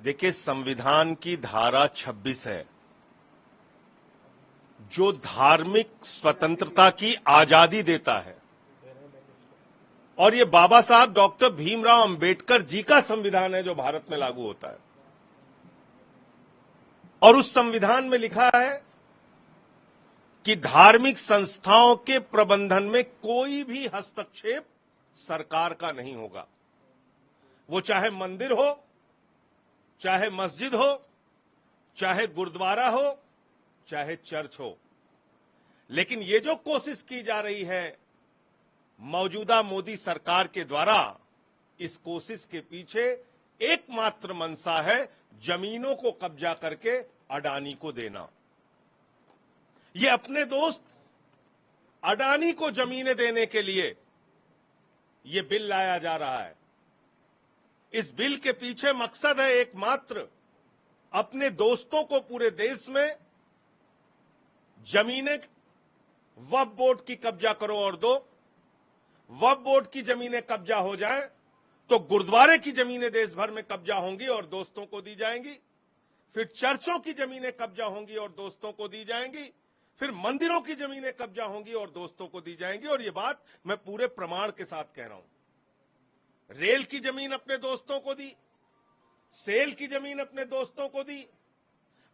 देखिए, संविधान की धारा 26 है जो धार्मिक स्वतंत्रता की आजादी देता है, और ये बाबा साहब डॉक्टर भीमराव अंबेडकर जी का संविधान है जो भारत में लागू होता है। और उस संविधान में लिखा है कि धार्मिक संस्थाओं के प्रबंधन में कोई भी हस्तक्षेप सरकार का नहीं होगा। वो चाहे मंदिर हो, चाहे मस्जिद हो, चाहे गुरुद्वारा हो, चाहे चर्च हो। लेकिन ये जो कोशिश की जा रही है मौजूदा मोदी सरकार के द्वारा, इस कोशिश के पीछे एकमात्र मंशा है जमीनों को कब्जा करके अडानी को देना। ये अपने दोस्त अडानी को जमीनें देने के लिए ये बिल लाया जा रहा है। इस बिल के पीछे मकसद है एकमात्र, अपने दोस्तों को पूरे देश में जमीनें वक्फ बोर्ड की कब्जा करो और दो। वक्फ बोर्ड की जमीनें कब्जा हो जाए तो गुरुद्वारे की जमीनें देश भर में कब्जा होंगी और दोस्तों को दी जाएंगी। फिर चर्चों की जमीनें कब्जा होंगी और दोस्तों को दी जाएंगी। फिर मंदिरों की जमीनें कब्जा होंगी और दोस्तों को दी जाएंगी। और ये बात मैं पूरे प्रमाण के साथ कह रहा हूं। रेल की जमीन अपने दोस्तों को दी, सेल की जमीन अपने दोस्तों को दी,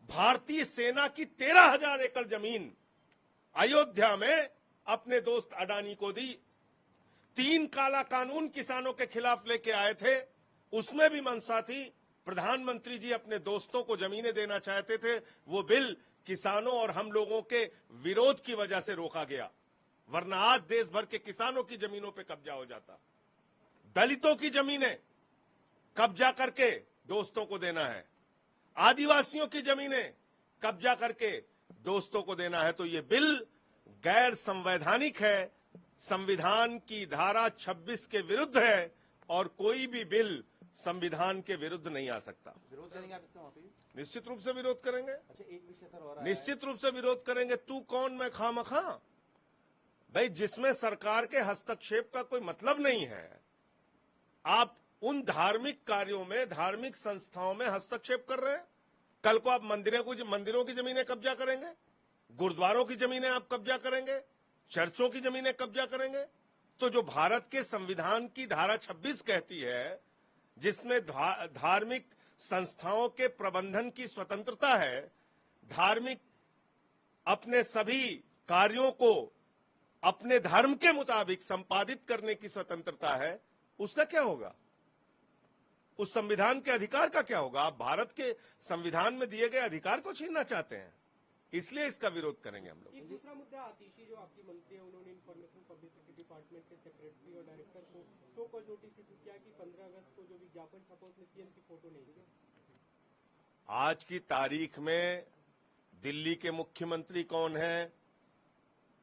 भारतीय सेना की 13,000 एकड़ जमीन अयोध्या में अपने दोस्त अडानी को दी। 3 काला कानून किसानों के खिलाफ लेके आए थे, उसमें भी मंशा थी। प्रधानमंत्री जी अपने दोस्तों को जमीनें देना चाहते थे। वो बिल किसानों और हम लोगों के विरोध की वजह से रोका गया, वरना आज देश भर के किसानों की जमीनों पे कब्जा हो जाता। दलितों की जमीनें कब्जा करके दोस्तों को देना है, आदिवासियों की जमीनें कब्जा करके दोस्तों को देना है। तो ये बिल गैर संवैधानिक है, संविधान की धारा 26 के विरुद्ध है, और कोई भी बिल संविधान के विरुद्ध नहीं आ सकता। विरोध करेंगे आप इसका? निश्चित रूप से विरोध करेंगे। अच्छा, एक विषय सर हो रहा है, निश्चित रूप से विरोध करेंगे। तू कौन मैं खामखा? भाई, जिसमें सरकार के हस्तक्षेप का कोई मतलब नहीं है, आप उन धार्मिक कार्यों में, धार्मिक संस्थाओं में हस्तक्षेप कर रहे हैं। कल को आप मंदिरों की जमीनें कब्जा करेंगे, गुरुद्वारों की जमीनें आप कब्जा करेंगे, चर्चों की जमीनें कब्जा करेंगे। तो जो भारत के संविधान की धारा 26 कहती है, जिसमें धार्मिक संस्थाओं के प्रबंधन की स्वतंत्रता है, धार्मिक अपने सभी कार्यों को अपने धर्म के मुताबिक संपादित करने की स्वतंत्रता है, उसका क्या होगा? उस संविधान के अधिकार का क्या होगा? आप भारत के संविधान में दिए गए अधिकार को छीनना चाहते हैं, इसलिए इसका विरोध करेंगे हम लोग। एक दूसरा मुद्दा, आतिशी जो आपकी मंत्री है, उन्होंने इंफॉर्मेशन पब्लिसिटी डिपार्टमेंट के सेक्रेटरी और डायरेक्टर को शो कॉज नोटिस इशू किया कि 15 अगस्त को जो विज्ञापन छपा उसमें सीएम की फोटो नहीं थी। आज की तारीख में दिल्ली के मुख्यमंत्री कौन है?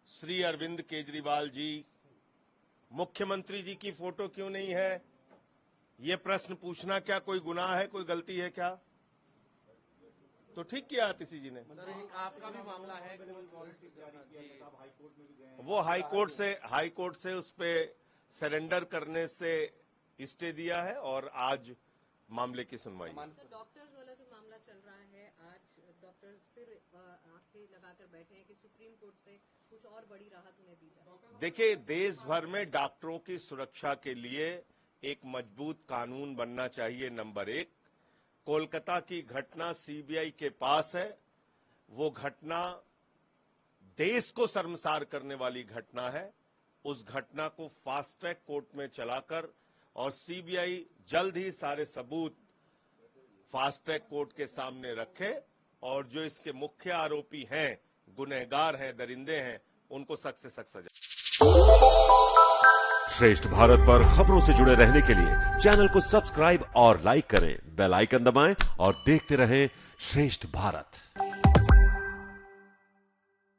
श्री अरविंद केजरीवाल जी। मुख्यमंत्री जी की फोटो क्यों नहीं है? ये प्रश्न पूछना क्या कोई गुनाह है, कोई गलती है क्या? तो ठीक किया आतिशी जी ने। आपका भी मामला है, वो हाईकोर्ट से उस पे सरेंडर करने से स्टे दिया है और आज मामले की सुनवाई। डॉक्टर्स वाला जो मामला चल रहा है, आज डॉक्टर्स फिर आंखें लगाकर बैठे हैं कि सुप्रीम कोर्ट से कुछ और बड़ी राहत उन्हें दी जाए। देखिए, देश भर में डॉक्टरों की सुरक्षा के लिए एक मजबूत कानून बनना चाहिए। नंबर 1, कोलकाता की घटना सीबीआई के पास है। वो घटना देश को शर्मसार करने वाली घटना है। उस घटना को फास्ट ट्रैक कोर्ट में चलाकर और सीबीआई जल्द ही सारे सबूत फास्ट ट्रैक कोर्ट के सामने रखे और जो इसके मुख्य आरोपी हैं, गुनहगार हैं, दरिंदे हैं, उनको सख्त से सख्त सजा। श्रेष्ठ भारत पर खबरों से जुड़े रहने के लिए चैनल को सब्सक्राइब और लाइक करें, बेल आइकन दबाएं और देखते रहें श्रेष्ठ भारत।